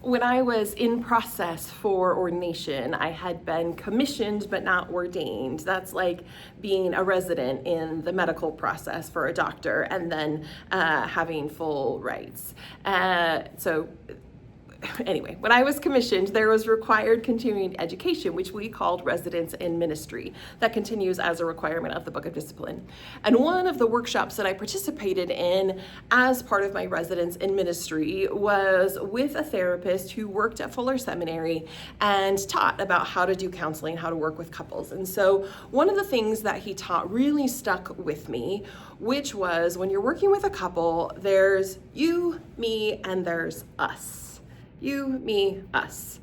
When I was in process for ordination, I had been commissioned but not ordained. That's like being a resident in the medical process for a doctor and then having full rights. Anyway, when I was commissioned, there was required continuing education, which we called residence in ministry. That continues as a requirement of the Book of Discipline. And one of the workshops that I participated in as part of my residence in ministry was with a therapist who worked at Fuller Seminary and taught about how to do counseling, how to work with couples. And so one of the things that he taught really stuck with me, which was when you're working with a couple, there's you, me, and there's us. You, me, us.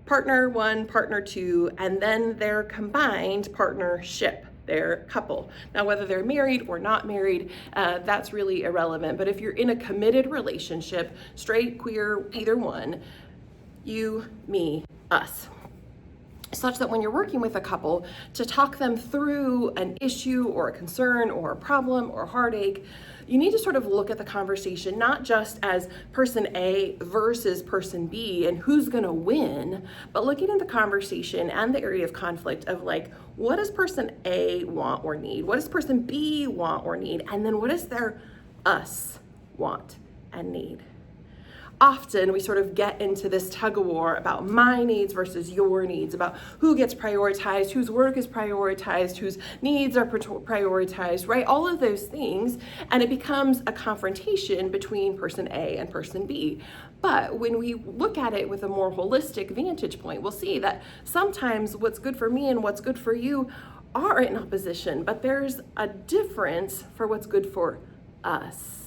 Partner one, partner two, and then their combined partnership, their couple. Now, whether they're married or not married, that's really irrelevant. But if you're in a committed relationship, straight, queer, either one, you, me, us. Such that when you're working with a couple, to talk them through an issue or a concern or a problem or heartache, you need to sort of look at the conversation not just as person A versus person B and who's gonna win, but looking at the conversation and the area of conflict of like, what does person A want or need? What does person B want or need? And then what does their us want and need? Often we sort of get into this tug of war about my needs versus your needs, about who gets prioritized, whose work is prioritized, whose needs are prioritized, right? All of those things, and it becomes a confrontation between person A and person B. But when we look at it with a more holistic vantage point, we'll see that sometimes what's good for me and what's good for you are in opposition, but there's a difference for what's good for us.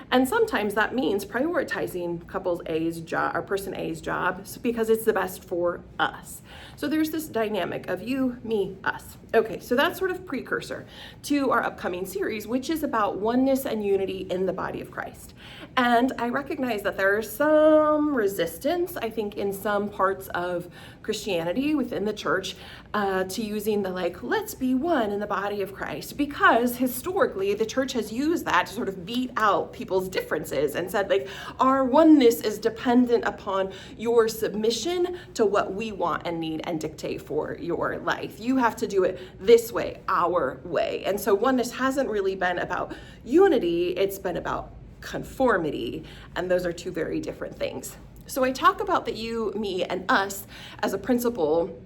And sometimes that means prioritizing couples A's job or person A's job because it's the best for us. So there's this dynamic of you, me, us. Okay, so that's sort of precursor to our upcoming series, which is about oneness and unity in the body of Christ. And I recognize that there is some resistance, I think, in some parts of Christianity within the church to using the let's be one in the body of Christ, because historically the church has used that to sort of beat out people's differences and said our oneness is dependent upon your submission to what we want and need and dictate for your life. You have to do it this way, our way. And so oneness hasn't really been about unity, it's been about conformity, and those are two very different things. So I talk about the you, me, and us as a principle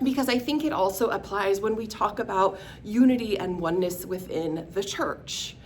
because I think it also applies when we talk about unity and oneness within the church.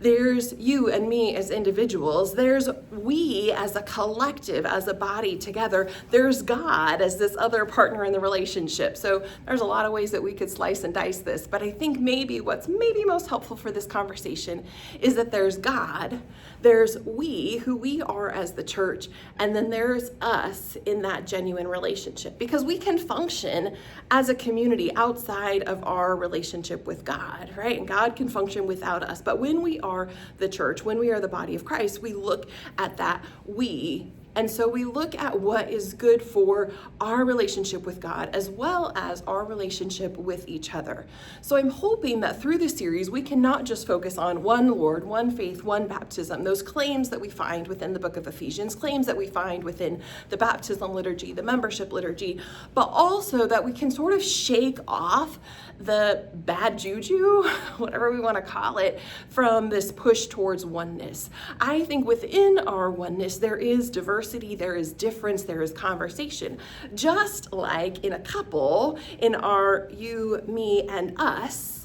There's you and me as individuals. There's we as a collective, as a body together. There's God as this other partner in the relationship. So there's a lot of ways that we could slice and dice this, but I think what's most helpful for this conversation is that there's God, there's we, who we are as the church, and then there's us in that genuine relationship. Because we can function as a community outside of our relationship with God, right? And God can function without us. But when we are the church, when we are the body of Christ, we look at that we. And so we look at what is good for our relationship with God as well as our relationship with each other. So I'm hoping that through this series, we can not just focus on one Lord, one faith, one baptism, those claims that we find within the book of Ephesians, claims that we find within the baptism liturgy, the membership liturgy, but also that we can sort of shake off the bad juju, whatever we want to call it, from this push towards oneness. I think within our oneness, there is diversity, there is difference, there is conversation. Just like in a couple, in our you, me, and us,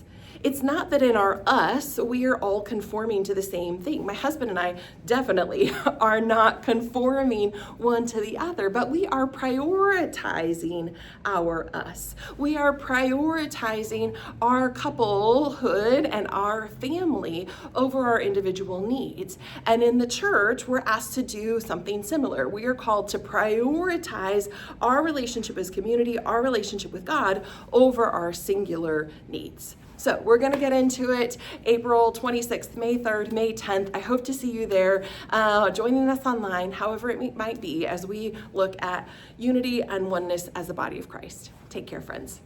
it's not that in our us, we are all conforming to the same thing. My husband and I definitely are not conforming one to the other, but we are prioritizing our us. We are prioritizing our couplehood and our family over our individual needs. And in the church, we're asked to do something similar. We are called to prioritize our relationship as community, our relationship with God over our singular needs. So we're going to get into it April 26th, May 3rd, May 10th. I hope to see you there, joining us online, however it might be, as we look at unity and oneness as the body of Christ. Take care, friends.